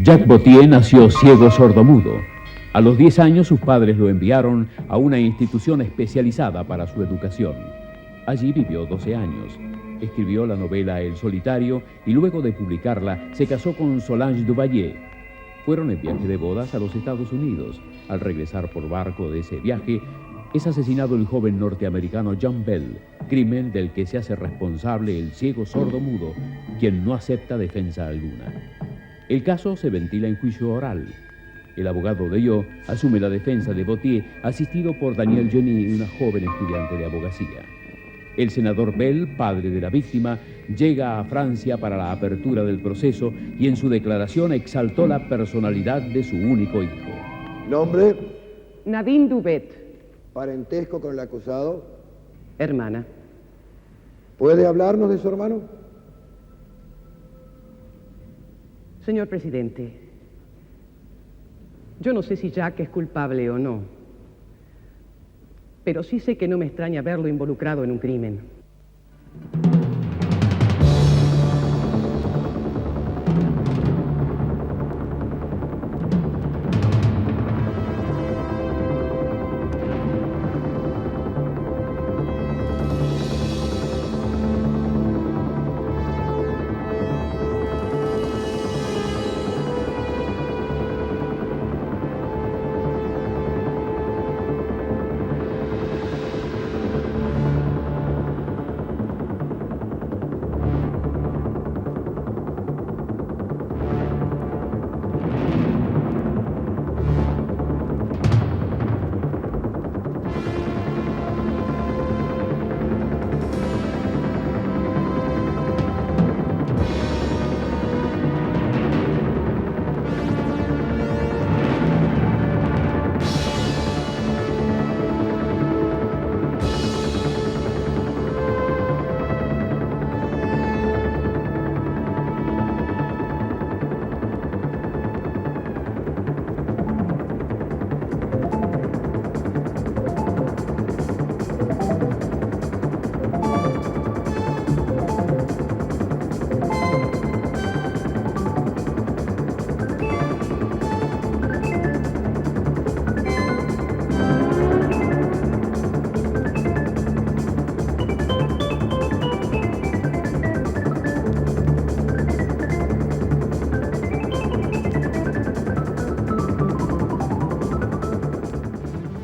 Jacques Bottier nació ciego sordomudo. A los 10 años sus padres lo enviaron a una institución especializada para su educación. Allí vivió 12 años. Escribió la novela El Solitario y luego de publicarla se casó con Solange Duvalier. Fueron en viaje de bodas a los Estados Unidos. Al regresar por barco de ese viaje, es asesinado el joven norteamericano John Bell, crimen del que se hace responsable el ciego sordomudo, quien no acepta defensa alguna. El caso se ventila en juicio oral. El abogado Deyot asume la defensa de Bottier, asistido por Daniel Genis, una joven estudiante de abogacía. El senador Bell, padre de la víctima, llega a Francia para la apertura del proceso y en su declaración exaltó la personalidad de su único hijo. ¿Nombre? Nadine Dubet. ¿Parentesco con el acusado? Hermana. ¿Puede hablarnos de su hermano? Señor presidente, yo no sé si Jacques es culpable o no, pero sí sé que no me extraña verlo involucrado en un crimen.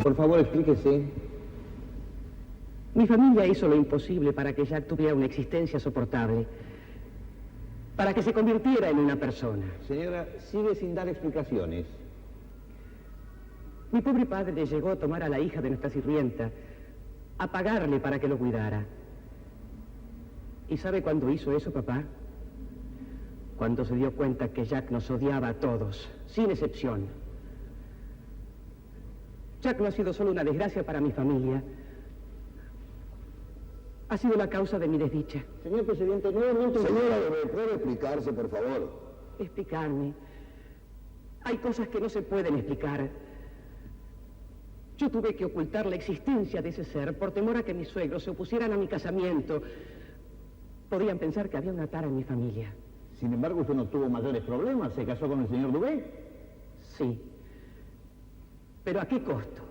Por favor, explíquese. Mi familia hizo lo imposible para que Jacques tuviera una existencia soportable, para que se convirtiera en una persona. Señora, sigue sin dar explicaciones. Mi pobre padre le llegó a tomar a la hija de nuestra sirvienta, a pagarle para que lo cuidara. ¿Y sabe cuándo hizo eso, papá? Cuando se dio cuenta que Jacques nos odiaba a todos, sin excepción. Jacques no ha sido solo una desgracia para mi familia. Ha sido la causa de mi desdicha. Señor presidente, nuevamente... Señora, ¿puede explicarse, por favor? Explicarme. Hay cosas que no se pueden explicar. Yo tuve que ocultar la existencia de ese ser por temor a que mis suegros se opusieran a mi casamiento. Podían pensar que había una tara en mi familia. Sin embargo, usted no tuvo mayores problemas. ¿Se casó con el señor Dubé? Sí. ¿Pero a qué costo?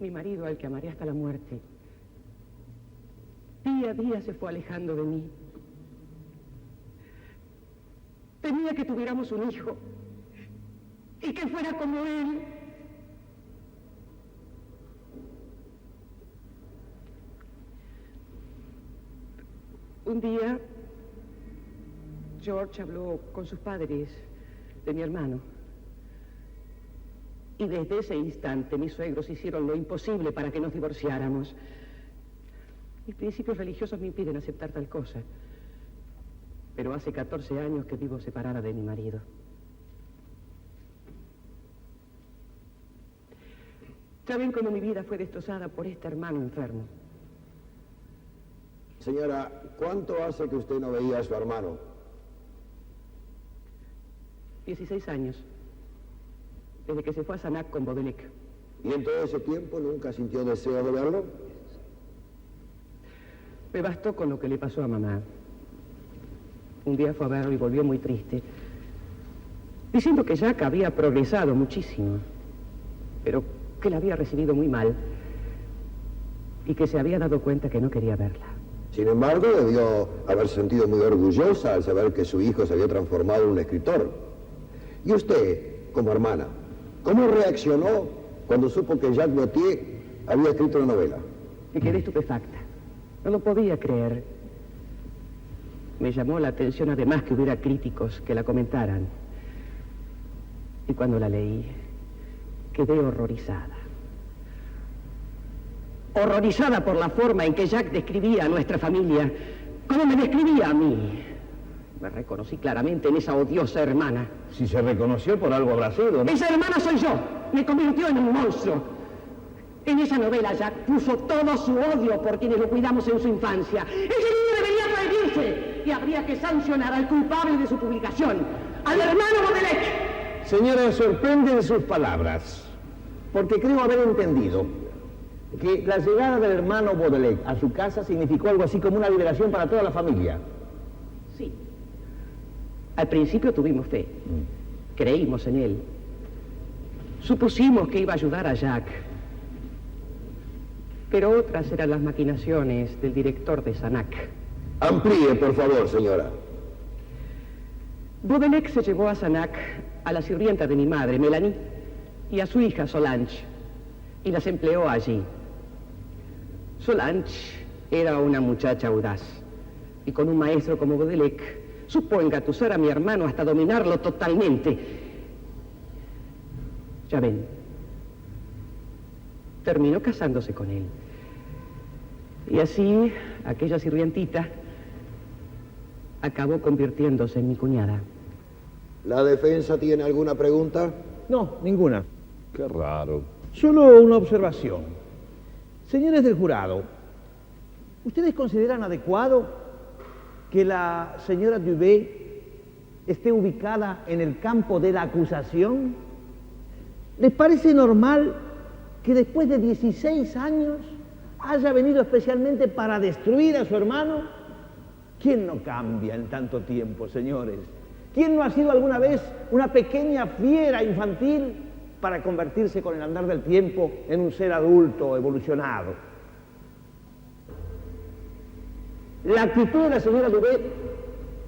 Mi marido, al que amaré hasta la muerte, día a día se fue alejando de mí. Temía que tuviéramos un hijo y que fuera como él. Un día, George habló con sus padres de mi hermano. Y desde ese instante mis suegros hicieron lo imposible para que nos divorciáramos. Mis principios religiosos me impiden aceptar tal cosa. Pero hace 14 años que vivo separada de mi marido. Ya ven cómo mi vida fue destrozada por este hermano enfermo. Señora, ¿cuánto hace que usted no veía a su hermano? 16 años. Desde que se fue a Sanac con Baudelaire. ¿Y en todo ese tiempo nunca sintió deseo de verlo? Me bastó con lo que le pasó a mamá. Un día fue a verlo y volvió muy triste, diciendo que Jack había progresado muchísimo, pero que la había recibido muy mal y que se había dado cuenta que no quería verla. Sin embargo, debió haberse sentido muy orgullosa al saber que su hijo se había transformado en un escritor. Y usted, como hermana, ¿cómo reaccionó cuando supo que Jacques Gautier había escrito una novela? Me quedé estupefacta. No lo podía creer. Me llamó la atención además que hubiera críticos que la comentaran. Y cuando la leí, quedé horrorizada. Horrorizada por la forma en que Jack describía a nuestra familia, como me describía a mí. Me reconocí claramente en esa odiosa hermana. Si se reconoció, por algo habrá sido, ¿no? Esa hermana soy yo. Me convirtió en un monstruo. En esa novela Jack puso todo su odio por quienes lo cuidamos en su infancia. Ese niño debería prohibirse y habría que sancionar al culpable de su publicación, al hermano Baudelaire. Señora, sorprende de sus palabras, porque creo haber entendido que la llegada del hermano Baudelaire a su casa significó algo así como una liberación para toda la familia. Sí. Al principio tuvimos fe. Creímos en él. Supusimos que iba a ayudar a Jack. Pero otras eran las maquinaciones del director de Sanac. Amplíe, por favor, señora. Baudelaire se llevó a Sanac a la sirvienta de mi madre, Melanie, y a su hija, Solange, y las empleó allí. Solange era una muchacha audaz, y con un maestro como Baudelaire supo engatusar a mi hermano hasta dominarlo totalmente. Ya ven, terminó casándose con él. Y así, aquella sirvientita acabó convirtiéndose en mi cuñada. ¿La defensa tiene alguna pregunta? No, ninguna. Qué raro. Solo una observación. Señores del jurado, ¿ustedes consideran adecuado que la señora Dubé esté ubicada en el campo de la acusación? ¿Les parece normal que después de 16 años haya venido especialmente para destruir a su hermano? ¿Quién no cambia en tanto tiempo, señores? ¿Quién no ha sido alguna vez una pequeña fiera infantil para convertirse con el andar del tiempo en un ser adulto evolucionado? La actitud de la señora Dubé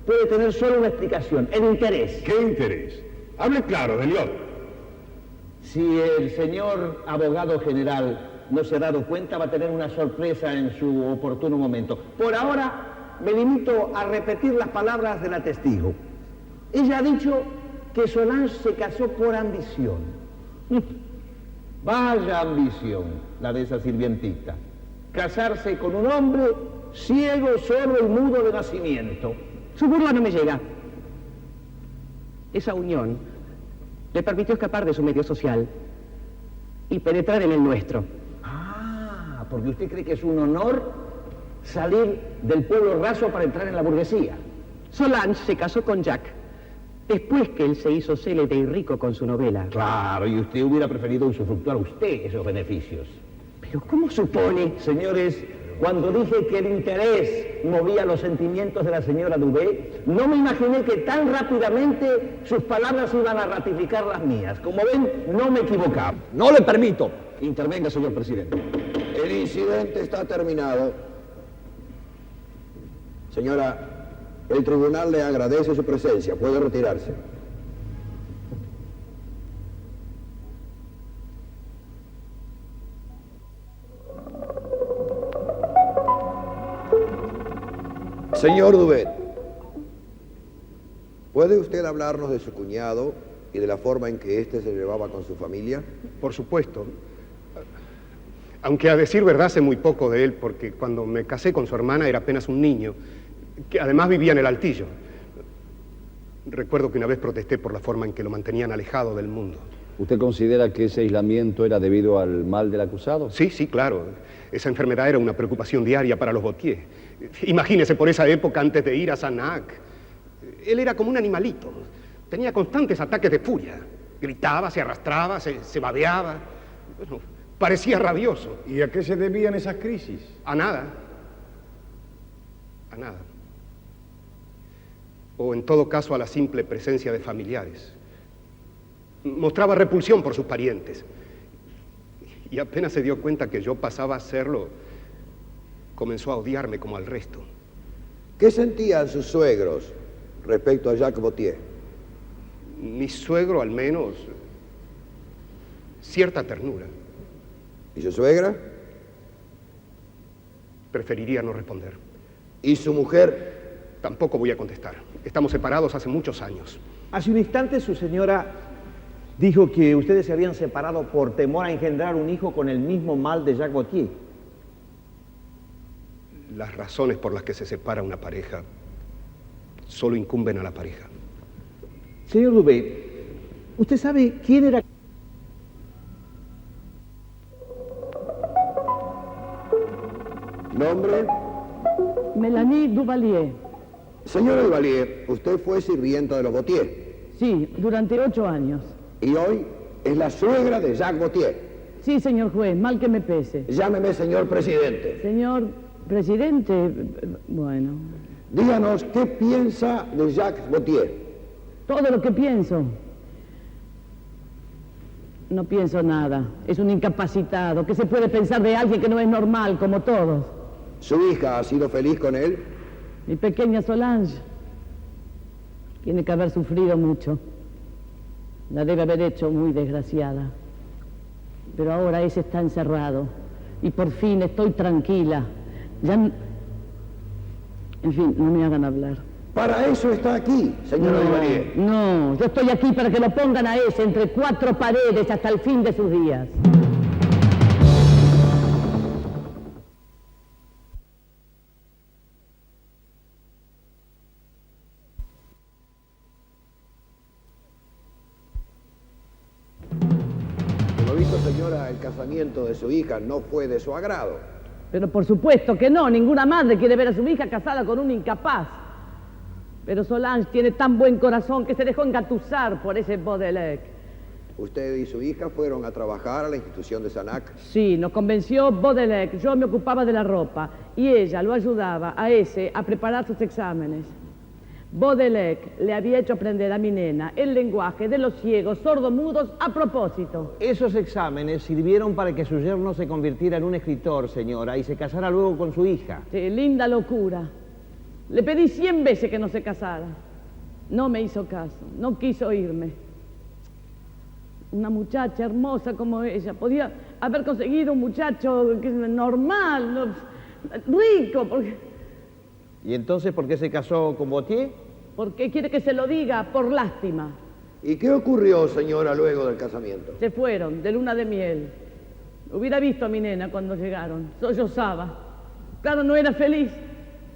puede tener solo una explicación: el interés. ¿Qué interés? Hable claro, Deliot. Si el señor abogado general no se ha dado cuenta, va a tener una sorpresa en su oportuno momento. Por ahora, me limito a repetir las palabras de la testigo. Ella ha dicho que Solange se casó por ambición. Vaya ambición, la de esa sirvientita. Casarse con un hombre ciego, sordo y mudo de nacimiento. Su burla no me llega. Esa unión le permitió escapar de su medio social y penetrar en el nuestro. Ah, porque usted cree que es un honor salir del pueblo raso para entrar en la burguesía. Solange se casó con Jack después que él se hizo célebre y rico con su novela. Claro, y usted hubiera preferido usufructuar usted esos beneficios. ¿Pero cómo supone? Señores, cuando dije que el interés movía los sentimientos de la señora Dubé, no me imaginé que tan rápidamente sus palabras iban a ratificar las mías. Como ven, no me equivocaba. No le permito. Intervenga, señor presidente. El incidente está terminado. Señora, el tribunal le agradece su presencia. Puede retirarse. Señor Dubé, ¿puede usted hablarnos de su cuñado y de la forma en que éste se llevaba con su familia? Por supuesto. Aunque a decir verdad sé muy poco de él, porque cuando me casé con su hermana era apenas un niño, que además vivía en el Altillo. Recuerdo que una vez protesté por la forma en que lo mantenían alejado del mundo. ¿Usted considera que ese aislamiento era debido al mal del acusado? Sí, sí, claro. Esa enfermedad era una preocupación diaria para los Gautier. Imagínese por esa época antes de ir a Sanac. Él era como un animalito. Tenía constantes ataques de furia. Gritaba, se arrastraba, se babeaba. Bueno, parecía rabioso. ¿Y a qué se debían esas crisis? A nada. A nada. o en todo caso a la simple presencia de familiares. Mostraba repulsión por sus parientes. Y apenas se dio cuenta que yo pasaba a serlo, comenzó a odiarme como al resto. ¿Qué sentían sus suegros respecto a Jacques Gautier? Mi suegro, al menos, cierta ternura. ¿Y su suegra? Preferiría no responder. ¿Y su mujer? Tampoco voy a contestar. Estamos separados hace muchos años. Hace un instante su señora dijo que ustedes se habían separado por temor a engendrar un hijo con el mismo mal de Jacques Gautier. Las razones por las que se separa una pareja solo incumben a la pareja. Señor Dubé, ¿usted sabe quién era? ¿Nombre? Mélanie Duvalier. Señora Duvalier, usted fue sirvienta de los Gautier Sí, durante 8 años. y hoy es la suegra de Jacques Gautier. Sí, señor juez, mal que me pese. Llámeme señor presidente. Señor presidente, bueno, Díganos qué piensa de Jacques Gautier. todo lo que pienso. No pienso nada. Es un incapacitado. ¿Qué se puede pensar de alguien que no es normal, como todos? ¿Su hija ha sido feliz con él? Mi pequeña Solange tiene que haber sufrido mucho. La debe haber hecho muy desgraciada. Pero ahora ese está encerrado. Y por fin estoy tranquila. En fin, no me hagan hablar. Para eso está aquí, señora Duvalier. No, yo estoy aquí para que lo pongan a ese entre 4 paredes hasta el fin de sus días. Por lo visto, señora, el casamiento de su hija no fue de su agrado. Pero por supuesto que no, ninguna madre quiere ver a su hija casada con un incapaz. Pero Solange tiene tan buen corazón que se dejó engatusar por ese Baudelaire. ¿Usted y su hija fueron a trabajar a la institución de Sanac? Sí, nos convenció Baudelaire, yo me ocupaba de la ropa y ella lo ayudaba a ese a preparar sus exámenes. Baudelaire le había hecho aprender a mi nena el lenguaje de los ciegos sordomudos a propósito. Esos exámenes sirvieron para que su yerno se convirtiera en un escritor, señora, y se casara luego con su hija. Sí, linda locura. Le pedí 100 veces que no se casara. No me hizo caso, no quiso irme. Una muchacha hermosa como ella podía haber conseguido un muchacho normal, rico, porque... ¿Y entonces por qué se casó con Gautier? Porque quiere que se lo diga por lástima. ¿Y qué ocurrió, señora, luego del casamiento? Se fueron de luna de miel. Hubiera visto a mi nena cuando llegaron. Sollozaba. Claro, no era feliz.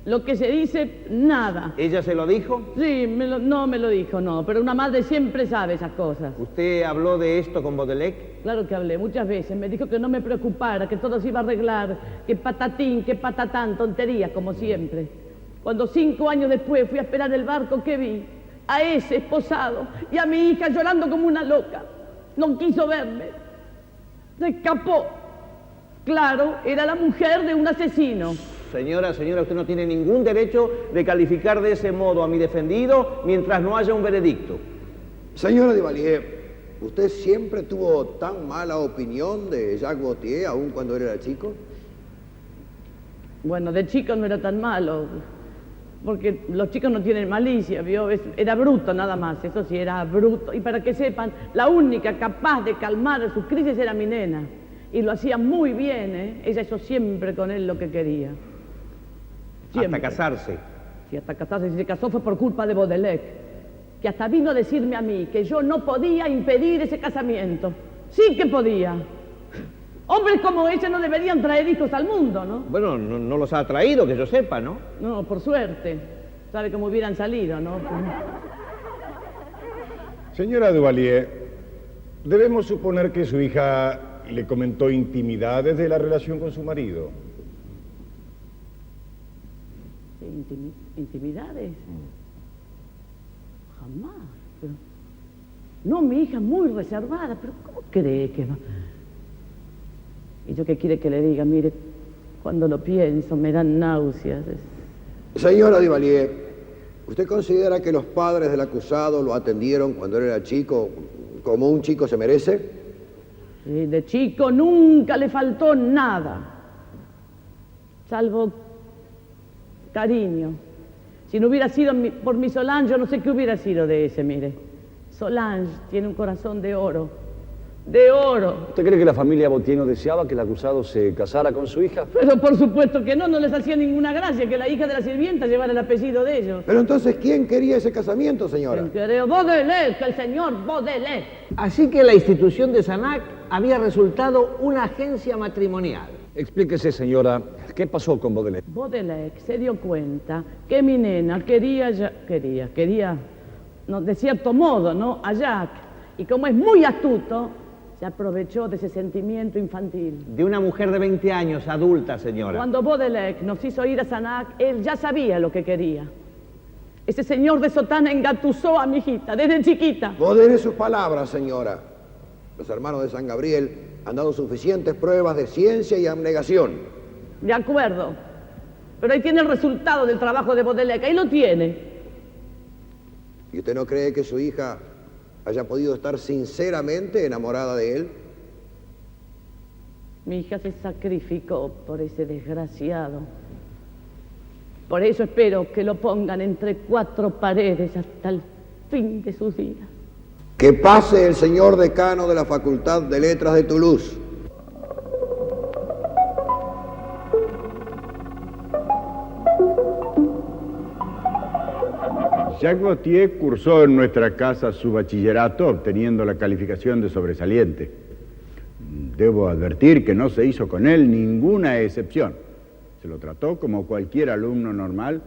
Lo que se dice, nada. ¿Ella se lo dijo? Sí, no me lo dijo, no. Pero una madre siempre sabe esas cosas. ¿Usted habló de esto con Baudelaire? Claro que hablé muchas veces. Me dijo que no me preocupara, que todo se iba a arreglar. Que patatín, que patatán, tonterías, como siempre. Cuando 5 años después fui a esperar el barco, ¿qué vi? A ese esposado y a mi hija llorando como una loca. No quiso verme. Se escapó. Claro, era la mujer de un asesino. Señora, usted no tiene ningún derecho de calificar de ese modo a mi defendido mientras no haya un veredicto. Señora Duvalier, ¿usted siempre tuvo tan mala opinión de Jacques Gautier, aun cuando él era chico? Bueno, de chico no era tan malo, porque los chicos no tienen malicia, ¿vio? Era bruto nada más, eso sí, era bruto. Y para que sepan, la única capaz de calmar sus crisis era mi nena. Y lo hacía muy bien, ¿eh? Ella hizo siempre con él lo que quería. Siempre. Hasta casarse. Sí, hasta casarse. Si se casó fue por culpa de Baudelaire, que hasta vino a decirme a mí que yo no podía impedir ese casamiento. Sí que podía. Hombres como ese no deberían traer hijos al mundo, ¿no? Bueno, no los ha traído, que yo sepa, ¿no? No, por suerte. Sabe cómo hubieran salido, ¿no? Señora Duvalier, debemos suponer que su hija le comentó intimidades de la relación con su marido. ¿Intimidades? Jamás. Pero... No, mi hija es muy reservada, pero ¿cómo cree que va? ¿Y yo qué quiere que le diga? Mire, cuando lo pienso me dan náuseas. Señora Duvalier, ¿Usted considera que los padres del acusado lo atendieron cuando él era chico, como un chico se merece? Sí, de chico nunca le faltó nada, salvo cariño. Si no hubiera sido por mi Solange, yo no sé qué hubiera sido de ese, mire. Solange tiene un corazón de oro. De oro. ¿Usted cree que la familia Botier no deseaba que el acusado se casara con su hija? Pero por supuesto que no, no les hacía ninguna gracia que la hija de la sirvienta llevara el apellido de ellos. Pero entonces, ¿quién quería ese casamiento, señora? Creo Baudelaire, el señor Baudelaire. Así que la institución de Sanac había resultado una agencia matrimonial. Explíquese, señora, ¿qué pasó con Baudelaire? Baudelaire se dio cuenta que mi nena quería, no, de cierto modo, ¿no?, a Jacques. Y como es muy astuto, se aprovechó de ese sentimiento infantil. De una mujer de 20 años, adulta, señora. Cuando Baudelaire nos hizo ir a Sanac, él ya sabía lo que quería. Ese señor de sotana engatusó a mi hijita desde chiquita. Modere sus palabras, señora. Los hermanos de San Gabriel han dado suficientes pruebas de ciencia y abnegación. De acuerdo. Pero ahí tiene el resultado del trabajo de Baudelaire, ahí lo tiene. ¿Y usted no cree que su hija haya podido estar sinceramente enamorada de él? Mi hija se sacrificó por ese desgraciado. Por eso espero que lo pongan entre 4 paredes hasta el fin de sus días. Que pase el señor decano de la Facultad de Letras de Toulouse. Jacques Botier cursó en nuestra casa su bachillerato obteniendo la calificación de sobresaliente. Debo advertir que no se hizo con él ninguna excepción. Se lo trató como cualquier alumno normal,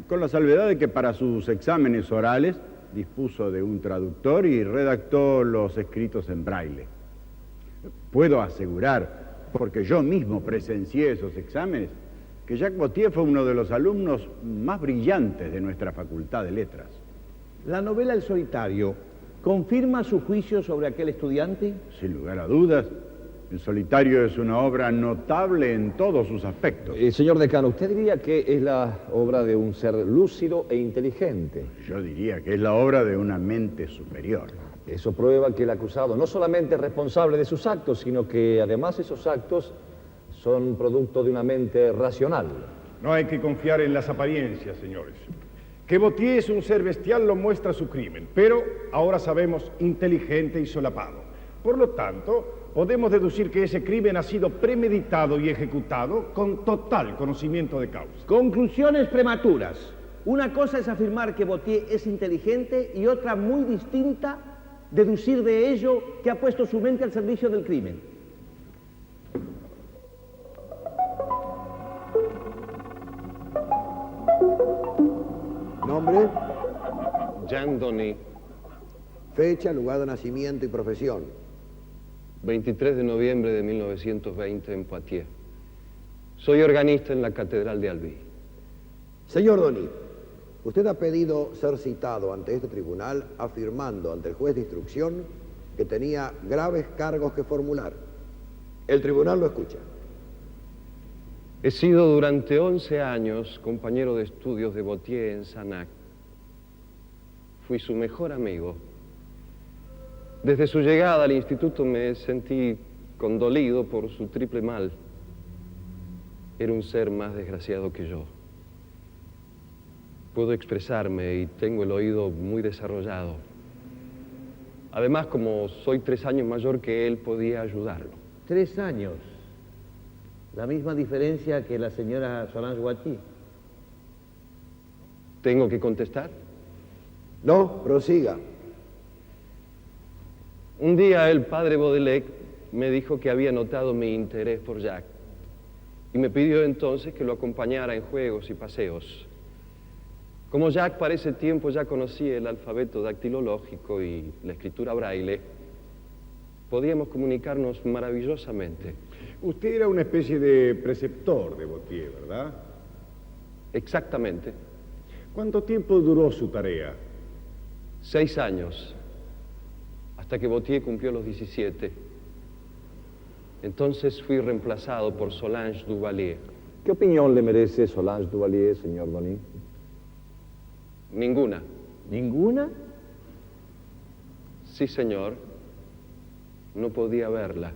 con la salvedad de que para sus exámenes orales dispuso de un traductor y redactó los escritos en braille. Puedo asegurar, porque yo mismo presencié esos exámenes, que Jacques Botier fue uno de los alumnos más brillantes de nuestra Facultad de Letras. La novela El Solitario confirma su juicio sobre aquel estudiante. Sin lugar a dudas, El Solitario es una obra notable en todos sus aspectos. Señor decano, ¿usted diría que es la obra de un ser lúcido e inteligente? Yo diría que es la obra de una mente superior. Eso prueba que el acusado no solamente es responsable de sus actos, sino que además esos actos son producto de una mente racional. No hay que confiar en las apariencias, señores. Que Botier es un ser bestial lo muestra su crimen, pero ahora sabemos inteligente y solapado. Por lo tanto, podemos deducir que ese crimen ha sido premeditado y ejecutado con total conocimiento de causa. Conclusiones prematuras. Una cosa es afirmar que Botier es inteligente y otra muy distinta, deducir de ello que ha puesto su mente al servicio del crimen. ¿Nombre? Jean Denis, Fecha, lugar de nacimiento y profesión. 23 de noviembre de 1920 en Poitiers. Soy organista en la Catedral de Albi. Señor Denis, usted ha pedido ser citado ante este tribunal afirmando ante el juez de instrucción que tenía graves cargos que formular. El tribunal lo escucha. He sido durante 11 años compañero de estudios de Botier en Sanac. Fui su mejor amigo. Desde su llegada al instituto me sentí condolido por su triple mal. Era un ser más desgraciado que yo. Puedo expresarme y tengo el oído muy desarrollado. Además, como soy 3 años mayor que él, podía ayudarlo. 3 años. La misma diferencia que la señora Solange Boitier. ¿Tengo que contestar? No, prosiga. Un día el padre Baudelaire me dijo que había notado mi interés por Jacques y me pidió entonces que lo acompañara en juegos y paseos. Como Jacques para ese tiempo ya conocía el alfabeto dactilológico y la escritura braille, podíamos comunicarnos maravillosamente. Usted era una especie de preceptor de Botier, ¿verdad? Exactamente. ¿Cuánto tiempo duró su tarea? 6 años, hasta que Botier cumplió los 17. Entonces fui reemplazado por Solange Duvalier. ¿Qué opinión le merece Solange Duvalier, señor Denis? Ninguna. ¿Ninguna? Sí, señor. No podía verla.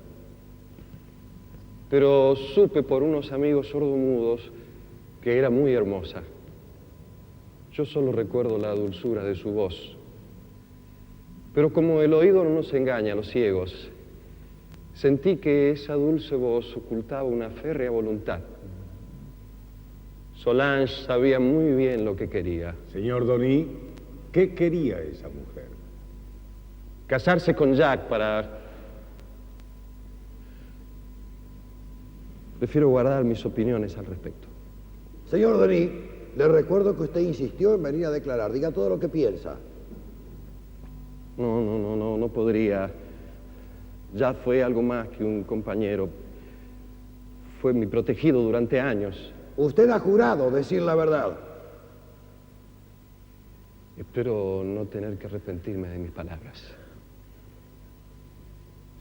Pero supe por unos amigos sordomudos que era muy hermosa. Yo solo recuerdo la dulzura de su voz. Pero como el oído no nos engaña a los ciegos, sentí que esa dulce voz ocultaba una férrea voluntad. Solange sabía muy bien lo que quería. Señor Denis, ¿qué quería esa mujer? Casarse con Jacques para... Prefiero guardar mis opiniones al respecto. Señor Denis, le recuerdo que usted insistió en venir a declarar. Diga todo lo que piensa. No podría. Ya fue algo más que un compañero. Fue mi protegido durante años. Usted ha jurado decir la verdad. Espero no tener que arrepentirme de mis palabras.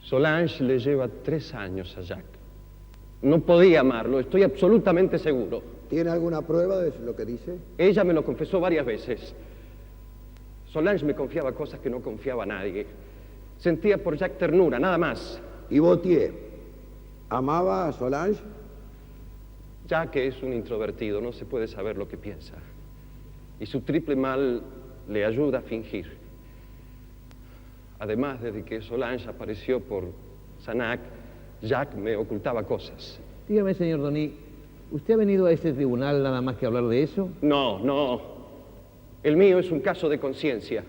Solange le lleva 3 años a Jacques. No podía amarlo, estoy absolutamente seguro. ¿Tiene alguna prueba de lo que dice? Ella me lo confesó varias veces. Solange me confiaba cosas que no confiaba a nadie. Sentía por Jacques ternura, nada más. ¿Y Vauthier? ¿Amaba a Solange? Jacques es un introvertido, no se puede saber lo que piensa. Y su triple mal le ayuda a fingir. Además, desde que Solange apareció por Sanac, Jacques me ocultaba cosas. Dígame, señor Denis, ¿usted ha venido a este tribunal nada más que hablar de eso? No. El mío es un caso de conciencia.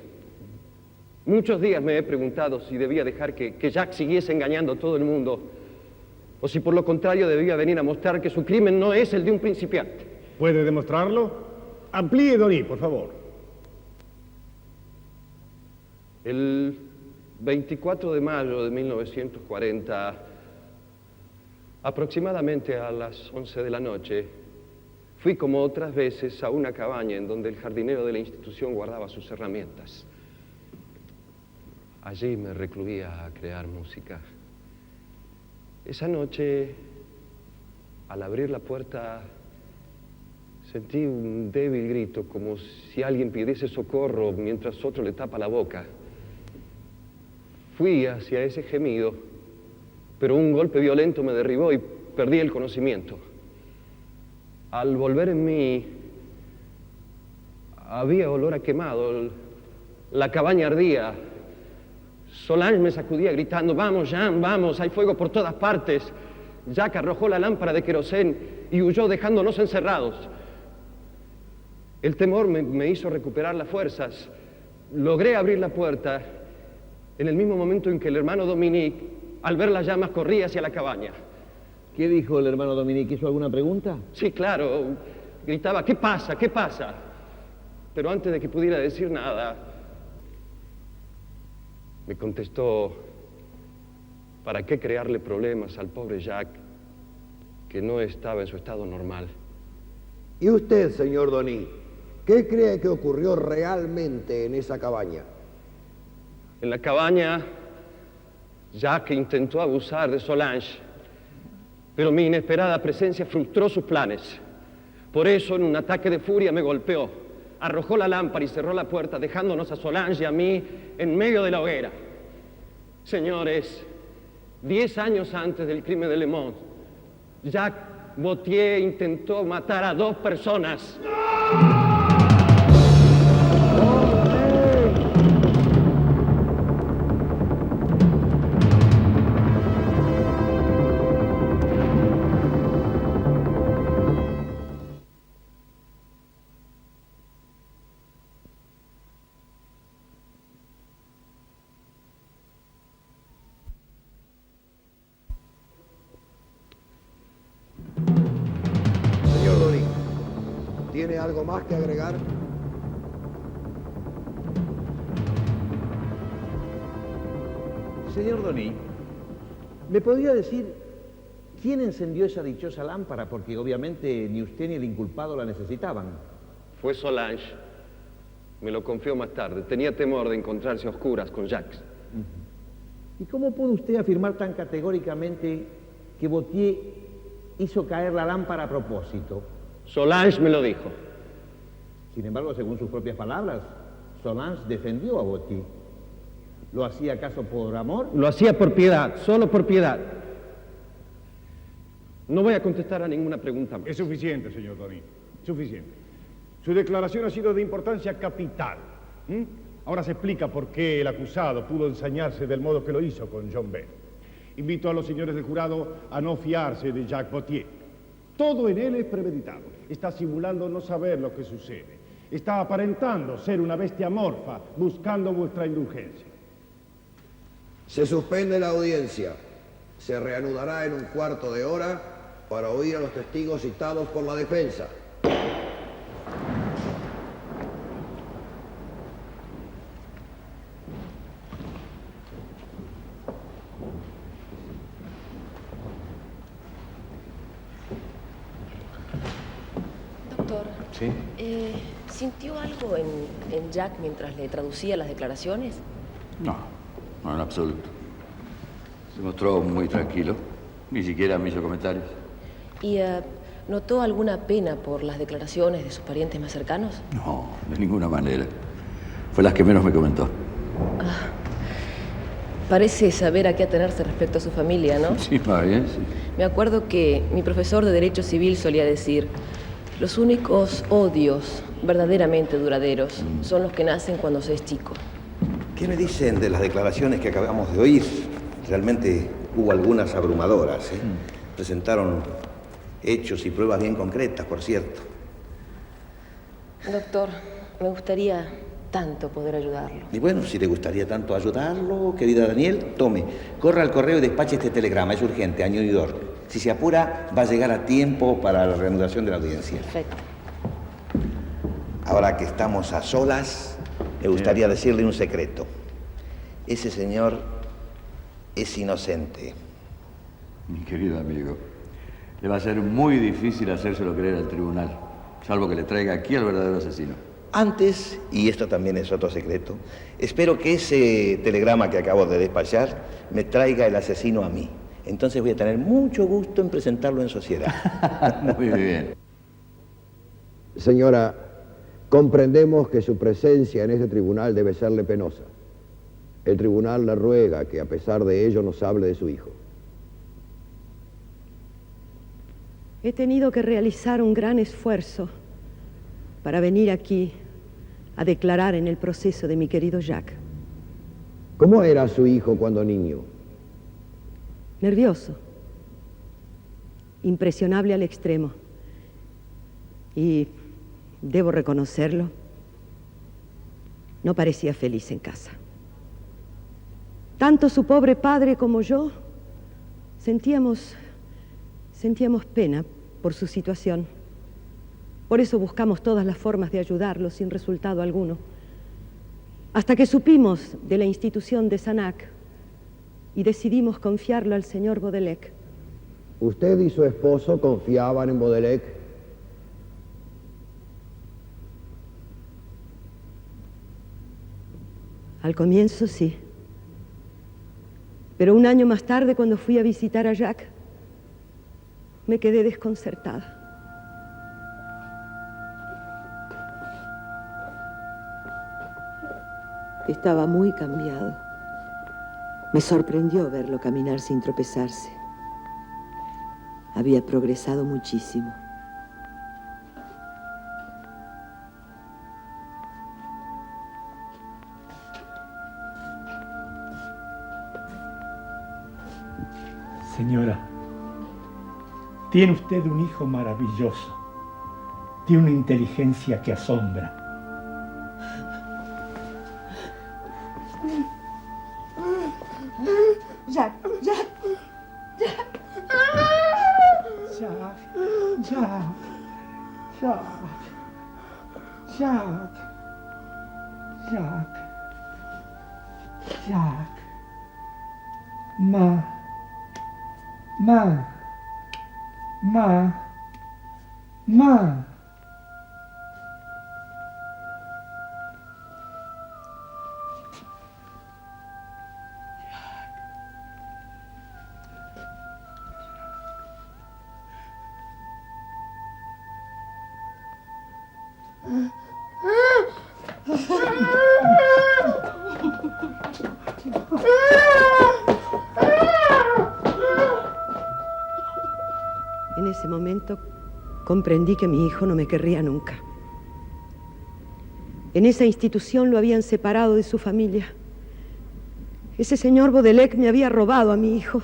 Muchos días me he preguntado si debía dejar que Jacques siguiese engañando a todo el mundo, o si por lo contrario debía venir a mostrar que su crimen no es el de un principiante. ¿Puede demostrarlo? Amplíe, Denis, por favor. El 24 de mayo de 1940, aproximadamente a las 11 de la noche, fui como otras veces a una cabaña en donde el jardinero de la institución guardaba sus herramientas. Allí me recluía a crear música. Esa noche, al abrir la puerta, sentí un débil grito, como si alguien pidiese socorro mientras otro le tapa la boca. Fui hacia ese gemido, pero un golpe violento me derribó y perdí el conocimiento. Al volver en mí, había olor a quemado, la cabaña ardía. Solange me sacudía gritando: «Vamos, Jean, vamos, hay fuego por todas partes». Jacques arrojó la lámpara de querosén y huyó dejándonos encerrados. El temor me hizo recuperar las fuerzas. Logré abrir la puerta en el mismo momento en que el hermano Dominique, al ver las llamas, corría hacia la cabaña. ¿Qué dijo el hermano Dominique? ¿Hizo alguna pregunta? Sí, claro. Gritaba: «¿Qué pasa? ¿Qué pasa?». Pero antes de que pudiera decir nada, me contestó: ¿para qué crearle problemas al pobre Jacques, que no estaba en su estado normal? ¿Y usted, señor Denis, qué cree que ocurrió realmente en esa cabaña? En la cabaña, Jacques intentó abusar de Solange, pero mi inesperada presencia frustró sus planes. Por eso, en un ataque de furia, me golpeó, arrojó la lámpara y cerró la puerta, dejándonos a Solange y a mí en medio de la hoguera. Señores, 10 años antes del crimen de Le Mans, Jacques Vauthier intentó matar a 2 personas. Señor Denis, ¿tiene algo más que agregar? Señor Denis, ¿me podría decir quién encendió esa dichosa lámpara? Porque obviamente ni usted ni el inculpado la necesitaban. Fue Solange. Me lo confió más tarde. Tenía temor de encontrarse a oscuras con Jacques. ¿Y cómo pudo usted afirmar tan categóricamente que Vauthier hizo caer la lámpara a propósito? Solange me lo dijo. Sin embargo, según sus propias palabras, Solange defendió a Gautier. ¿Lo hacía acaso por amor? Lo hacía por piedad, solo por piedad. No voy a contestar a ninguna pregunta más. Es suficiente, señor Donin, suficiente. Su declaración ha sido de importancia capital. Ahora se explica por qué el acusado pudo ensañarse del modo que lo hizo con John Bell. Invito a los señores del jurado a no fiarse de Jacques Gautier. Todo en él es premeditado. Está simulando no saber lo que sucede. Está aparentando ser una bestia amorfa, buscando vuestra indulgencia. Se suspende la audiencia. Se reanudará en un cuarto de hora para oír a los testigos citados por la defensa. Doctor, ¿Sí? ¿Sintió algo en Jack mientras le traducía las declaraciones? No, no en absoluto. Se mostró muy tranquilo, ni siquiera me hizo comentarios. ¿Y notó alguna pena por las declaraciones de sus parientes más cercanos? No, de ninguna manera. Fue las que menos me comentó. Parece saber a qué atenerse respecto a su familia, ¿no? Sí, más bien, sí. Me acuerdo que mi profesor de Derecho Civil solía decir: los únicos odios verdaderamente duraderos son los que nacen cuando se es chico. ¿Qué me dicen de las declaraciones que acabamos de oír? Realmente hubo algunas abrumadoras, ¿eh? Presentaron hechos y pruebas bien concretas, por cierto. Doctor, me gustaría tanto poder ayudarlo. Y bueno, si le gustaría tanto ayudarlo, querida Daniel, tome, corra al correo y despache este telegrama, es urgente, a New York. Si se apura, va a llegar a tiempo para la reanudación de la audiencia. Perfecto. Ahora que estamos a solas, me gustaría decirle un secreto. Ese señor es inocente. Mi querido amigo, le va a ser muy difícil hacérselo creer al tribunal, salvo que le traiga aquí al verdadero asesino. Antes, y esto también es otro secreto, espero que ese telegrama que acabo de despachar me traiga el asesino a mí. Entonces voy a tener mucho gusto en presentarlo en sociedad. Muy bien. Señora, comprendemos que su presencia en este tribunal debe serle penosa. El tribunal le ruega que a pesar de ello nos hable de su hijo. He tenido que realizar un gran esfuerzo para venir aquí a declarar en el proceso de mi querido Jacques. ¿Cómo era su hijo cuando niño? Nervioso, impresionable al extremo. Y debo reconocerlo, no parecía feliz en casa. Tanto su pobre padre como yo sentíamos pena por su situación. Por eso buscamos todas las formas de ayudarlo sin resultado alguno. Hasta que supimos de la institución de Sanac y decidimos confiarlo al señor Baudelaire. ¿Usted y su esposo confiaban en Baudelaire? Al comienzo sí. Pero un año más tarde, cuando fui a visitar a Jacques, me quedé desconcertada. Estaba muy cambiado. Me sorprendió verlo caminar sin tropezarse. Había progresado muchísimo. Señora, tiene usted un hijo maravilloso, de una inteligencia que asombra. Jacques. Ma. En ese momento comprendí que mi hijo no me querría nunca. En esa institución lo habían separado de su familia. Ese señor Baudelaire me había robado a mi hijo.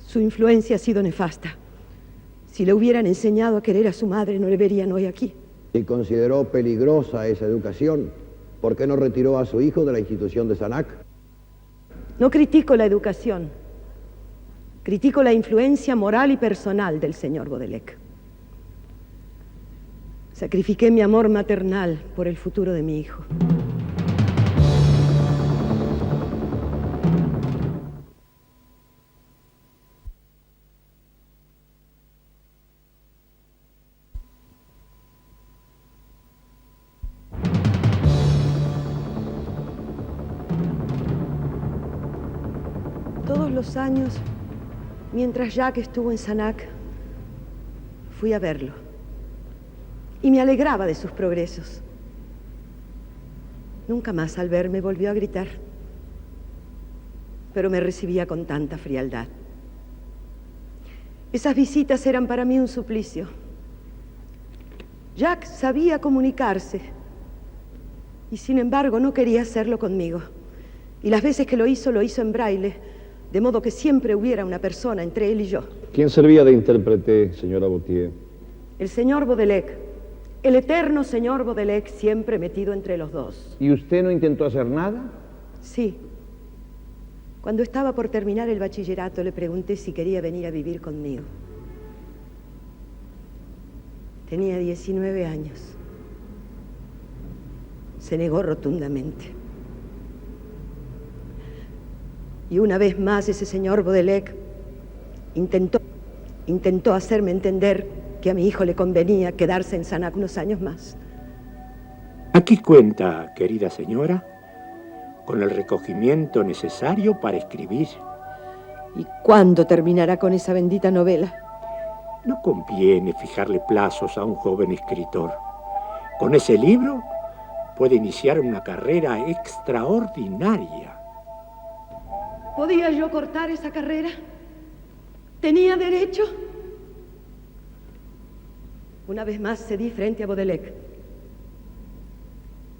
Su influencia ha sido nefasta. Si le hubieran enseñado a querer a su madre, no le verían hoy aquí. Si consideró peligrosa esa educación, ¿por qué no retiró a su hijo de la institución de Sanac? No critico la educación. Critico la influencia moral y personal del señor Baudelaire. Sacrifiqué mi amor maternal por el futuro de mi hijo. Todos los años, mientras Jacques estuvo en Sanac, fui a verlo. Y me alegraba de sus progresos. Nunca más al verme volvió a gritar, pero me recibía con tanta frialdad. Esas visitas eran para mí un suplicio. Jacques sabía comunicarse y sin embargo no quería hacerlo conmigo. Y las veces que lo hizo en braille, de modo que siempre hubiera una persona entre él y yo. ¿Quién servía de intérprete, señora Gautier? El señor Baudelaire. El eterno señor Baudelaire, siempre metido entre los dos. ¿Y usted no intentó hacer nada? Sí. Cuando estaba por terminar el bachillerato, le pregunté si quería venir a vivir conmigo. Tenía 19 años. Se negó rotundamente. Y una vez más ese señor Baudelaire intentó hacerme entender que a mi hijo le convenía quedarse en Sanac unos años más. Aquí cuenta, querida señora, con el recogimiento necesario para escribir. ¿Y cuándo terminará con esa bendita novela? No conviene fijarle plazos a un joven escritor. Con ese libro puede iniciar una carrera extraordinaria. ¿Podía yo cortar esa carrera? ¿Tenía derecho? Una vez más cedí frente a Baudelaire.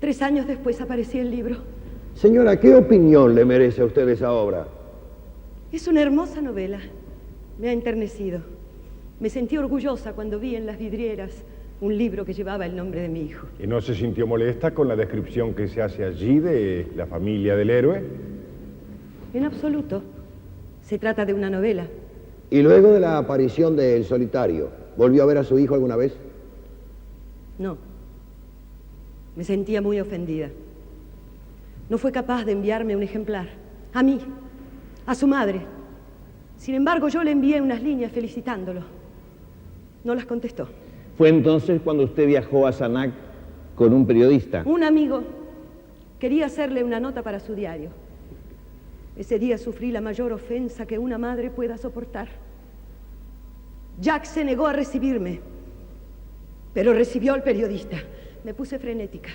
3 años después apareció el libro. Señora, ¿qué opinión le merece a usted esa obra? Es una hermosa novela. Me ha enternecido. Me sentí orgullosa cuando vi en las vidrieras un libro que llevaba el nombre de mi hijo. ¿Y no se sintió molesta con la descripción que se hace allí de la familia del héroe? En absoluto. Se trata de una novela. Y luego de la aparición de El Solitario, ¿volvió a ver a su hijo alguna vez? No. Me sentía muy ofendida. No fue capaz de enviarme un ejemplar. A mí, a su madre. Sin embargo, yo le envié unas líneas felicitándolo. No las contestó. ¿Fue entonces cuando usted viajó a Sanac con un periodista? Un amigo quería hacerle una nota para su diario. Ese día sufrí la mayor ofensa que una madre pueda soportar. Jacques se negó a recibirme, pero recibió al periodista. Me puse frenética.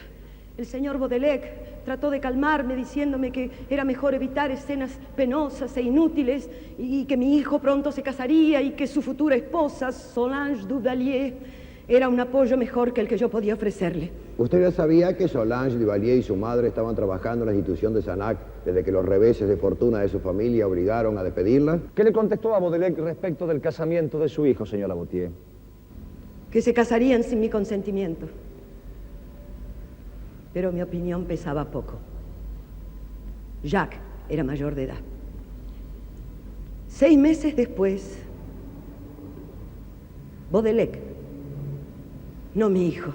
El señor Baudelaire trató de calmarme diciéndome que era mejor evitar escenas penosas e inútiles y que mi hijo pronto se casaría y que su futura esposa, Solange Duvalier, era un apoyo mejor que el que yo podía ofrecerle. ¿Usted ya sabía que Solange Duvalier y su madre estaban trabajando en la institución de Sanac desde que los reveses de fortuna de su familia obligaron a despedirla? ¿Qué le contestó a Baudelaire respecto del casamiento de su hijo, señora Gautier? Que se casarían sin mi consentimiento. Pero mi opinión pesaba poco. Jacques era mayor de edad. 6 meses después, Baudelaire, no mi hijo,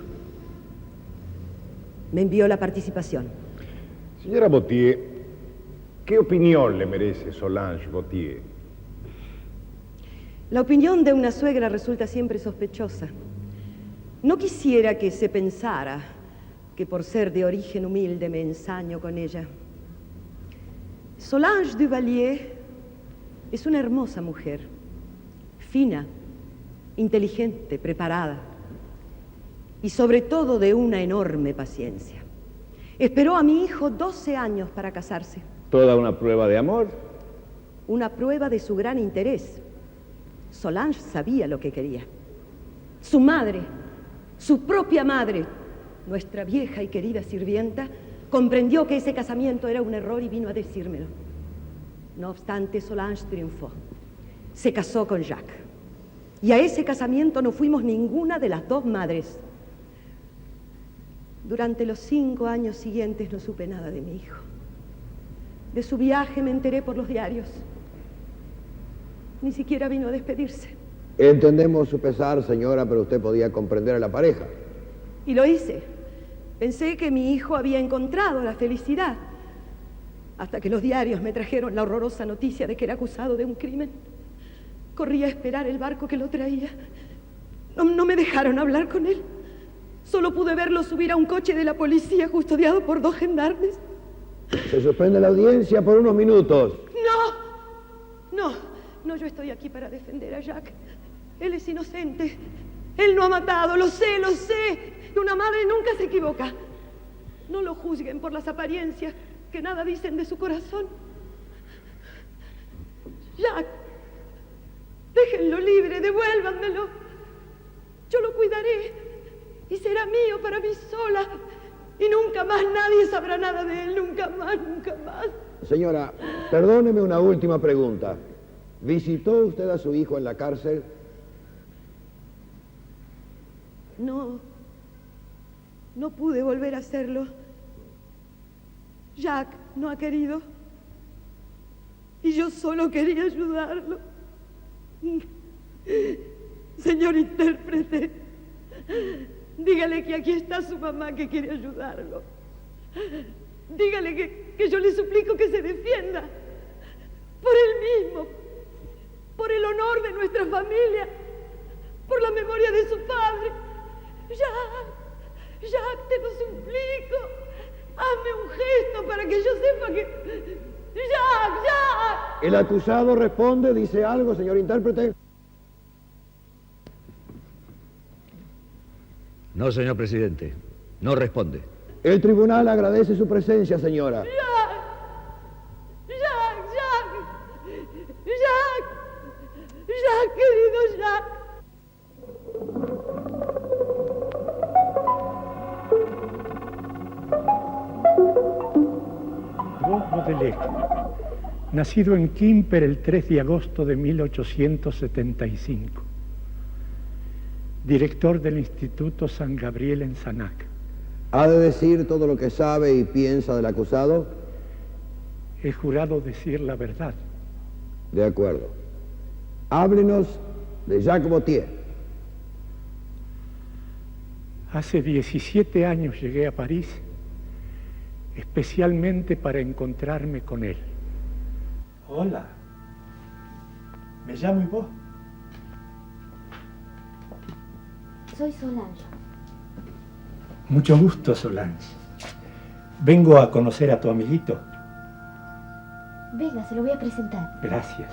me envió la participación. Señora Gautier, ¿qué opinión le merece Solange Gautier? La opinión de una suegra resulta siempre sospechosa. No quisiera que se pensara que por ser de origen humilde me ensaño con ella. Solange Duvalier es una hermosa mujer, fina, inteligente, preparada y sobre todo de una enorme paciencia. Esperó a mi hijo 12 años para casarse. ¿Toda una prueba de amor? Una prueba de su gran interés. Solange sabía lo que quería. Su madre, su propia madre, nuestra vieja y querida sirvienta, comprendió que ese casamiento era un error y vino a decírmelo. No obstante, Solange triunfó. Se casó con Jacques. Y a ese casamiento no fuimos ninguna de las dos madres. Durante los 5 años siguientes no supe nada de mi hijo. De su viaje me enteré por los diarios. Ni siquiera vino a despedirse. Entendemos su pesar, señora, pero usted podía comprender a la pareja. Y lo hice. Pensé que mi hijo había encontrado la felicidad. Hasta que los diarios me trajeron la horrorosa noticia de que era acusado de un crimen. Corrí a esperar el barco que lo traía. No me dejaron hablar con él. Solo pude verlo subir a un coche de la policía custodiado por 2 gendarmes. Se suspende la audiencia por unos minutos. No, yo estoy aquí para defender a Jacques. Él es inocente. Él no ha matado, lo sé. Una madre nunca se equivoca. No lo juzguen por las apariencias que nada dicen de su corazón. Jacques, déjenlo libre, devuélvanmelo. Yo lo cuidaré y será mío para mí sola. Y nunca más nadie sabrá nada de él, nunca más. Señora, perdóneme una última pregunta. ¿Visitó usted a su hijo en la cárcel? No pude volver a hacerlo. Jacques no ha querido. Y yo solo quería ayudarlo. Señor intérprete, dígale que aquí está su mamá que quiere ayudarlo. Dígale que yo le suplico que se defienda. Por él mismo, por el honor de nuestra familia, por la memoria de su padre. Jacques, te lo suplico. Hazme un gesto para que yo sepa que... Jacques. El acusado responde, dice algo, señor intérprete. No, señor presidente, no responde. El tribunal agradece su presencia, señora. Jacques, querido Jacques. Vos, Baudelaire, nacido en Quimper el 3 de agosto de 1875, director del Instituto San Gabriel en Sanac. ¿Ha de decir todo lo que sabe y piensa del acusado? He jurado decir la verdad. De acuerdo. Háblenos de Jacques Vauthier. Hace 17 años llegué a París, especialmente para encontrarme con él. Hola, me llamo Ivo. Soy Solange. Mucho gusto, Solange. Vengo a conocer a tu amiguito. Venga, se lo voy a presentar. Gracias.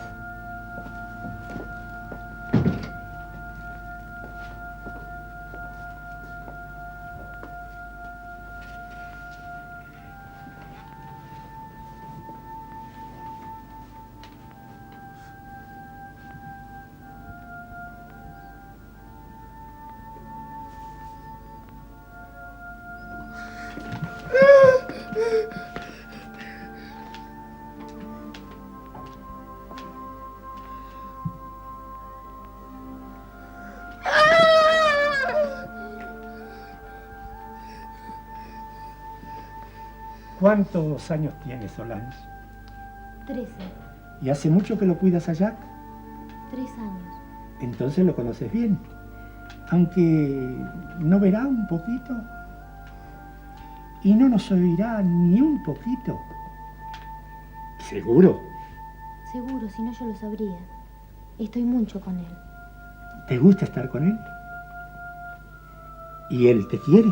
¿Cuántos años tienes, Solange? 13. ¿Y hace mucho que lo cuidas a Jacques? 3 años. Entonces lo conoces bien. Aunque no verá un poquito y no nos oirá ni un poquito. ¿Seguro? Seguro, si no yo lo sabría. Estoy mucho con él. ¿Te gusta estar con él? ¿Y él te quiere?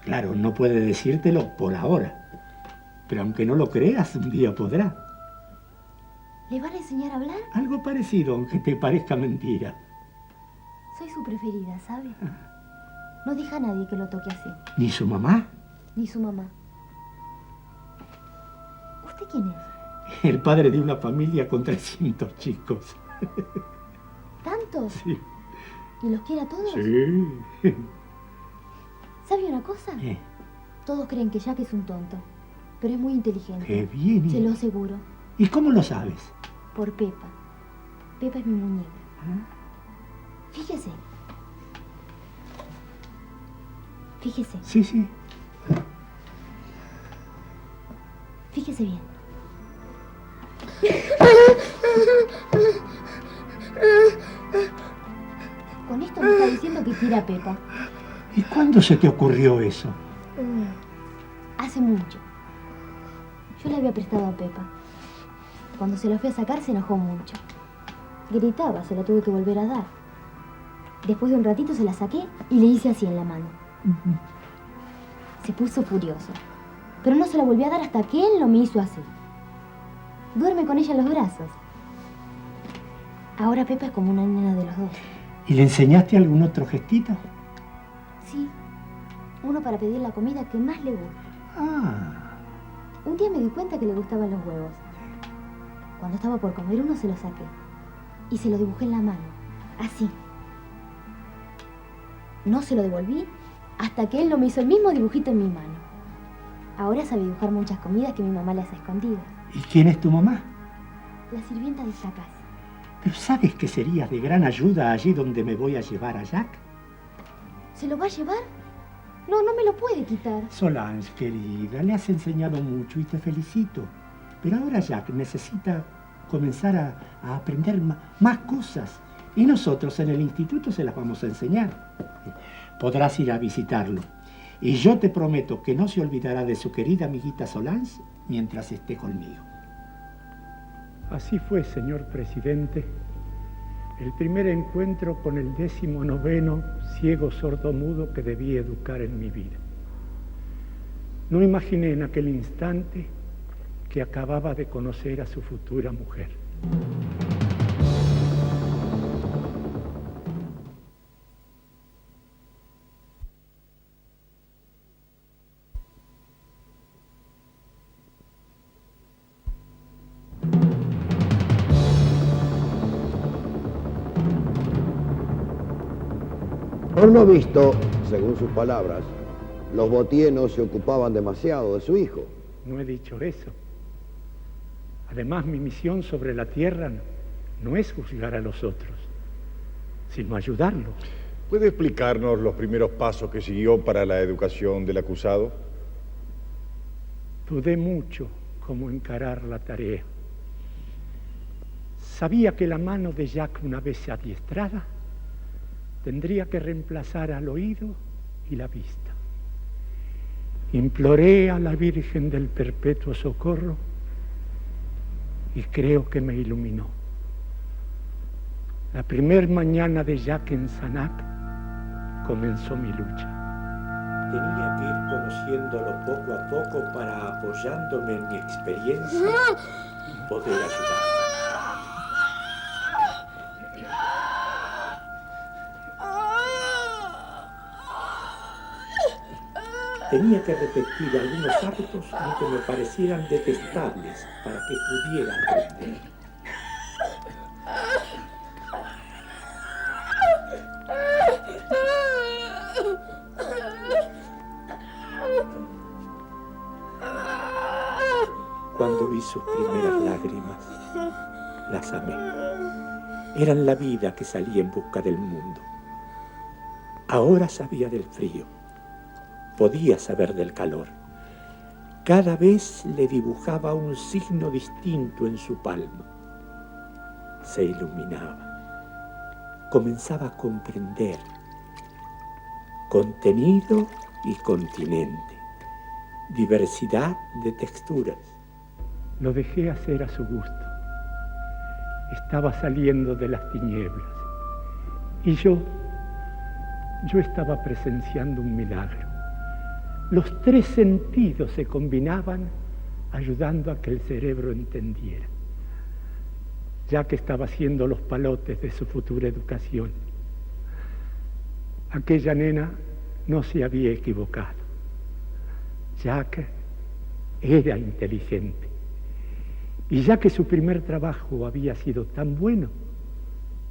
Claro, no puede decírtelo por ahora. Pero aunque no lo creas, un día podrá. ¿Le van a enseñar a hablar? Algo parecido, aunque te parezca mentira. Soy su preferida, ¿sabe? No deja a nadie que lo toque así. ¿Ni su mamá? Ni su mamá. ¿Usted quién es? El padre de una familia con 300 chicos. ¿Tantos? Sí. ¿Y los quiere a todos? Sí. ¿Sabe una cosa? ¿Qué? Todos creen que Jack es un tonto, pero es muy inteligente. ¡Qué bien! Se lo aseguro. ¿Y cómo lo sabes? Por Pepa. Pepa es mi muñeca. Fíjese. Fíjese. Sí, sí. Fíjese bien. Con esto me está diciendo que quiere a Pepa. ¿Y cuándo se te ocurrió eso? Hace mucho. Yo le había prestado a Pepa. Cuando se la fui a sacar se enojó mucho. Gritaba, se la tuve que volver a dar. Después de un ratito se la saqué y le hice así en la mano. Se puso furioso. Pero no se la volví a dar hasta que él lo me hizo así. Duerme con ella en los brazos. Ahora Pepa es como una nena de los dos. ¿Y le enseñaste algún otro gestito? Sí. Uno para pedir la comida que más le gusta. Un día me di cuenta que le gustaban los huevos. Cuando estaba por comer uno se lo saqué. Y se lo dibujé en la mano. Así. No se lo devolví hasta que él no me hizo el mismo dibujito en mi mano. Ahora sabe dibujar muchas comidas que mi mamá le hace escondidas. ¿Y quién es tu mamá? La sirvienta de esta casa. ¿Pero sabes que serías de gran ayuda allí donde me voy a llevar a Jack? ¿Se lo va a llevar? No, no me lo puede quitar. Solange, querida, le has enseñado mucho y te felicito. Pero ahora Jack necesita comenzar a aprender más cosas. Y nosotros en el instituto se las vamos a enseñar. Podrás ir a visitarlo. Y yo te prometo que no se olvidará de su querida amiguita Solange mientras esté conmigo. Así fue, señor presidente, el primer encuentro con el 19º ciego sordomudo que debí educar en mi vida. No imaginé en aquel instante que acababa de conocer a su futura mujer. Por lo visto, según sus palabras, los Gautier no se ocupaban demasiado de su hijo. No he dicho eso. Además, mi misión sobre la tierra no es juzgar a los otros, sino ayudarlos. ¿Puede explicarnos los primeros pasos que siguió para la educación del acusado? Dudé mucho cómo encarar la tarea. Sabía que la mano de Jack, una vez adiestrada, tendría que reemplazar al oído y la vista. Imploré a la Virgen del Perpetuo Socorro y creo que me iluminó. La primer mañana de Jack en Sanac comenzó mi lucha. Tenía que ir conociéndolo poco a poco para, apoyándome en mi experiencia, poder ayudarlo. Tenía que repetir algunos actos aunque me parecieran detestables para que pudiera aprender. Cuando vi sus primeras lágrimas, las amé. Eran la vida que salía en busca del mundo. Ahora sabía del frío. Podía saber del calor. Cada vez le dibujaba un signo distinto en su palma. Se iluminaba. Comenzaba a comprender. Contenido y continente. Diversidad de texturas. Lo dejé hacer a su gusto. Estaba saliendo de las tinieblas. Y yo estaba presenciando un milagro. Los tres sentidos se combinaban ayudando a que el cerebro entendiera. Ya que estaba haciendo los palotes de su futura educación. Aquella nena no se había equivocado. Jack era inteligente Y ya que su primer trabajo había sido tan bueno,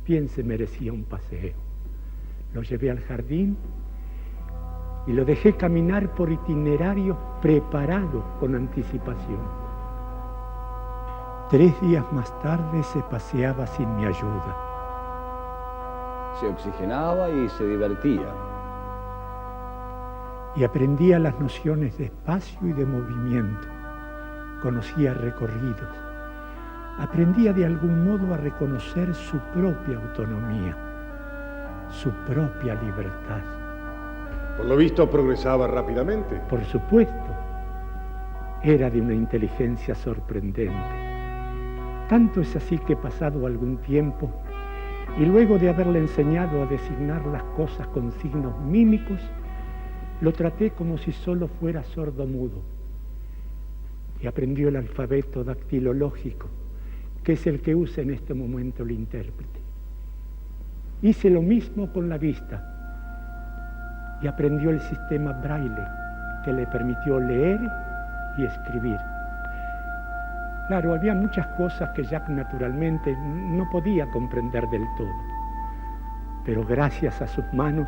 bien se merecía un paseo. Lo llevé al jardín y lo dejé caminar por itinerarios preparados con anticipación. 3 días más tarde se paseaba sin mi ayuda. Se oxigenaba y se divertía. Y aprendía las nociones de espacio y de movimiento. Conocía recorridos. Aprendía de algún modo a reconocer su propia autonomía, su propia libertad. Por lo visto progresaba rápidamente. Por supuesto, era de una inteligencia sorprendente. Tanto es así que pasado algún tiempo, y luego de haberle enseñado a designar las cosas con signos mímicos, lo traté como si solo fuera sordo-mudo. Y aprendió el alfabeto dactilológico, que es el que usa en este momento el intérprete. Hice lo mismo con la vista y aprendió el sistema braille, que le permitió leer y escribir. Claro, había muchas cosas que Jack naturalmente no podía comprender del todo, pero gracias a sus manos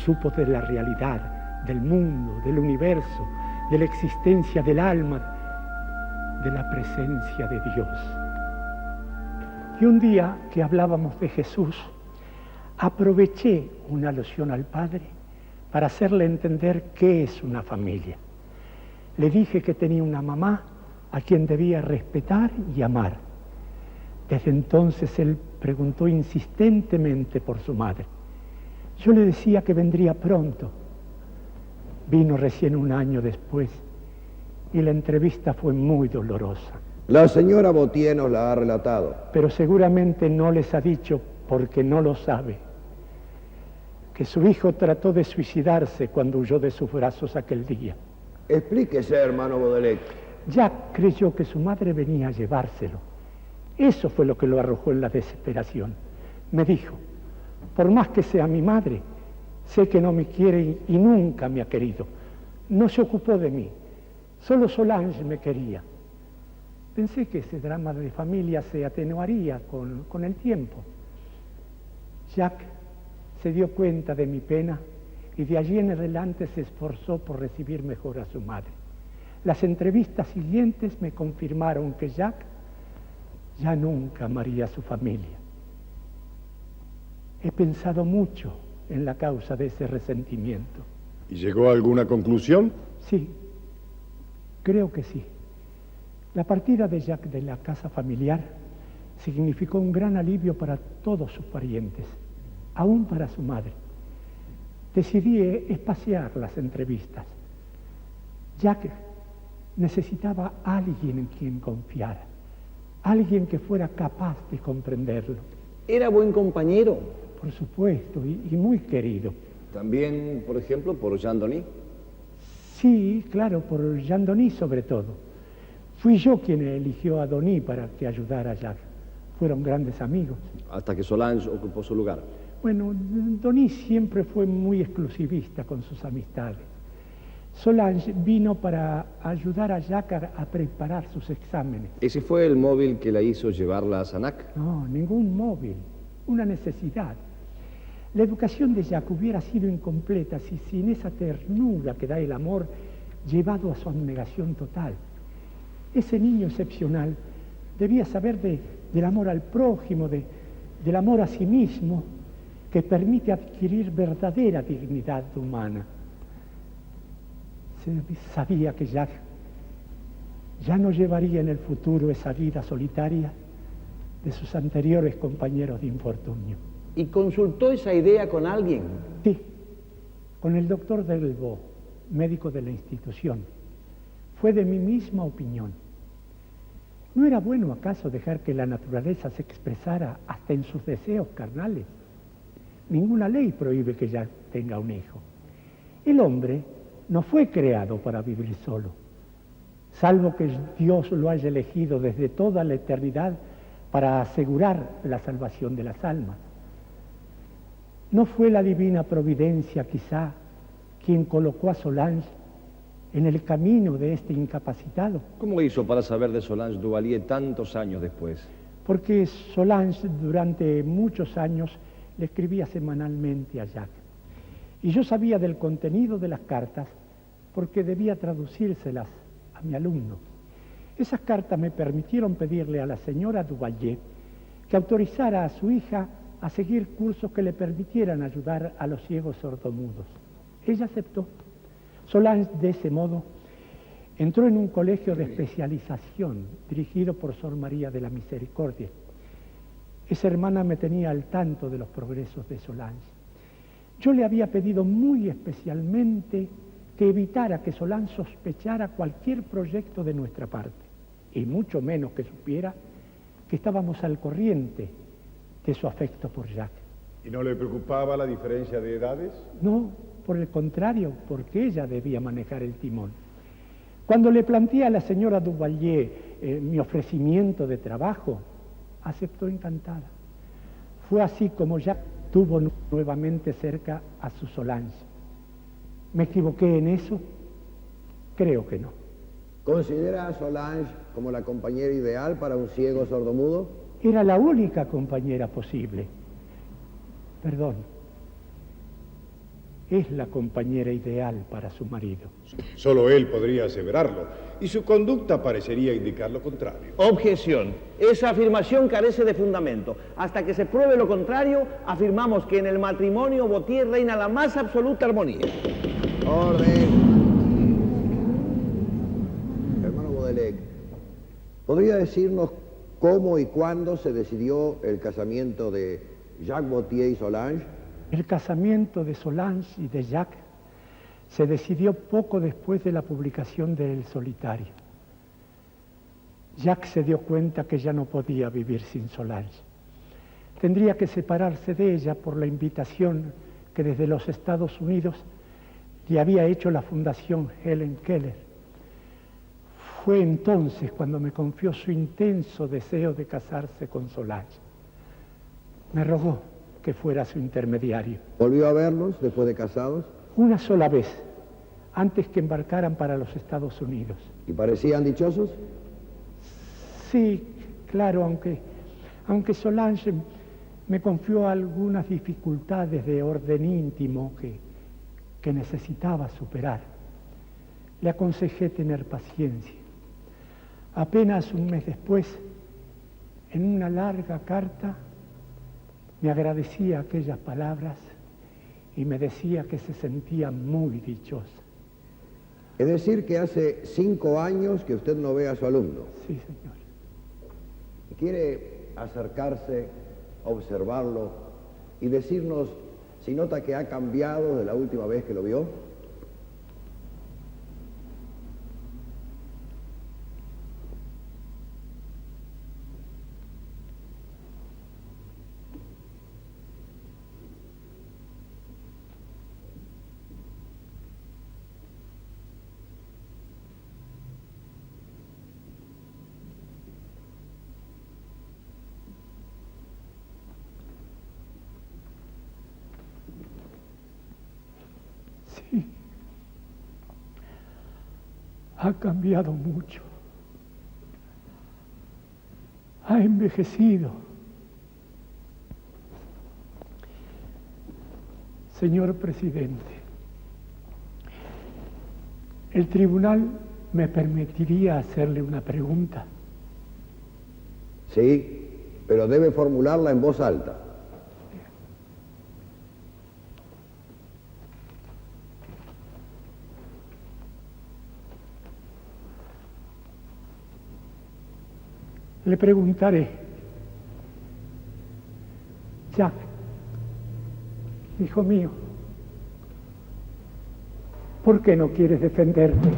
supo de la realidad, del mundo, del universo, de la existencia del alma, de la presencia de Dios. Y un día que hablábamos de Jesús, aproveché una alusión al Padre para hacerle entender qué es una familia. Le dije que tenía una mamá a quien debía respetar y amar. Desde entonces él preguntó insistentemente por su madre. Yo le decía que vendría pronto. Vino recién 1 año después y la entrevista fue muy dolorosa. La señora Botier nos la ha relatado. Pero seguramente no les ha dicho, porque no lo sabe, que su hijo trató de suicidarse cuando huyó de sus brazos aquel día. Explíquese, hermano Baudelaire. Jack creyó que su madre venía a llevárselo. Eso fue lo que lo arrojó en la desesperación. Me dijo, por más que sea mi madre, sé que no me quiere y nunca me ha querido. No se ocupó de mí, solo Solange me quería. Pensé que ese drama de familia se atenuaría con el tiempo. Jack se dio cuenta de mi pena y de allí en adelante se esforzó por recibir mejor a su madre. Las entrevistas siguientes me confirmaron que Jack ya nunca amaría a su familia. He pensado mucho en la causa de ese resentimiento. ¿Y llegó a alguna conclusión? Sí, creo que sí. La partida de Jack de la casa familiar significó un gran alivio para todos sus parientes, aún para su madre. Decidí espaciar las entrevistas. Jack necesitaba a alguien en quien confiara, alguien que fuera capaz de comprenderlo. ¿Era buen compañero? Por supuesto, y muy querido. También, por ejemplo, por Jean Denis. Sí, claro, por Jean Denis sobre todo. Fui yo quien eligió a Denis para que ayudara a Jack. Fueron grandes amigos. Hasta que Solange ocupó su lugar. Bueno, Denis siempre fue muy exclusivista con sus amistades. Solange vino para ayudar a Jack a preparar sus exámenes. ¿Ese fue el móvil que la hizo llevarla a Sanac? No, ningún móvil. Una necesidad. La educación de Jack hubiera sido incompleta si sin esa ternura que da el amor llevado a su abnegación total. Ese niño excepcional debía saber del amor al prójimo, del amor a sí mismo, que permite adquirir verdadera dignidad humana. Sabía que Jack ya no llevaría en el futuro esa vida solitaria de sus anteriores compañeros de infortunio. ¿Y consultó esa idea con alguien? Sí, con el doctor Delvaux, médico de la institución. Fue de mi misma opinión. ¿No era bueno acaso dejar que la naturaleza se expresara hasta en sus deseos carnales? Ninguna ley prohíbe que Jack tenga un hijo. El hombre no fue creado para vivir solo, salvo que Dios lo haya elegido desde toda la eternidad para asegurar la salvación de las almas. ¿No fue la divina providencia, quizá, quien colocó a Solange en el camino de este incapacitado. ¿Cómo hizo para saber de Solange Duvalier tantos años después? Porque Solange durante muchos años le escribía semanalmente a Jacques. Y yo sabía del contenido de las cartas porque debía traducírselas a mi alumno. Esas cartas me permitieron pedirle a la señora Duvalier que autorizara a su hija a seguir cursos que le permitieran ayudar a los ciegos sordomudos. Ella aceptó. Solange, de ese modo, entró en un colegio de especialización dirigido por Sor María de la Misericordia. Esa hermana me tenía al tanto de los progresos de Solange. Yo le había pedido muy especialmente que evitara que Solange sospechara cualquier proyecto de nuestra parte, y mucho menos que supiera que estábamos al corriente de su afecto por Jacques. ¿Y no le preocupaba la diferencia de edades? No, por el contrario, porque ella debía manejar el timón. Cuando le planteé a la señora Duvalier mi ofrecimiento de trabajo, aceptó encantada. Fue así como Jacques tuvo nuevamente cerca a su Solange. ¿Me equivoqué en eso? Creo que no. ¿Considera a Solange como la compañera ideal para un ciego sordomudo? Era la única compañera posible. Perdón. Es la compañera ideal para su marido. Solo él podría aseverarlo, y su conducta parecería indicar lo contrario. Objeción. Esa afirmación carece de fundamento. Hasta que se pruebe lo contrario, afirmamos que en el matrimonio Vauthier reina la más absoluta armonía. Orden. Hermano Baudelaire, ¿podría decirnos cómo y cuándo se decidió el casamiento de Jacques Vauthier y Solange? El casamiento de Solange y de Jacques se decidió poco después de la publicación de El Solitario. Jacques se dio cuenta que ya no podía vivir sin Solange. Tendría que separarse de ella por la invitación que desde los Estados Unidos le había hecho la Fundación Helen Keller. Fue entonces cuando me confió su intenso deseo de casarse con Solange. Me rogó que fuera su intermediario. ¿Volvió a verlos después de casados? Una sola vez, antes que embarcaran para los Estados Unidos. ¿Y parecían dichosos? Sí, claro, aunque Solange me confió algunas dificultades de orden íntimo que necesitaba superar. Le aconsejé tener paciencia. Apenas un mes después, en una larga carta, me agradecía aquellas palabras y me decía que se sentía muy dichosa. Es decir, que hace 5 años que usted no ve a su alumno. Sí, señor. ¿Y quiere acercarse, observarlo y decirnos si nota que ha cambiado de la última vez que lo vio? Sí, ha cambiado mucho, ha envejecido. Señor presidente, el tribunal me permitiría hacerle una pregunta. Sí, pero debe formularla en voz alta. Le preguntaré, Jacques, hijo mío, ¿por qué no quieres defenderte?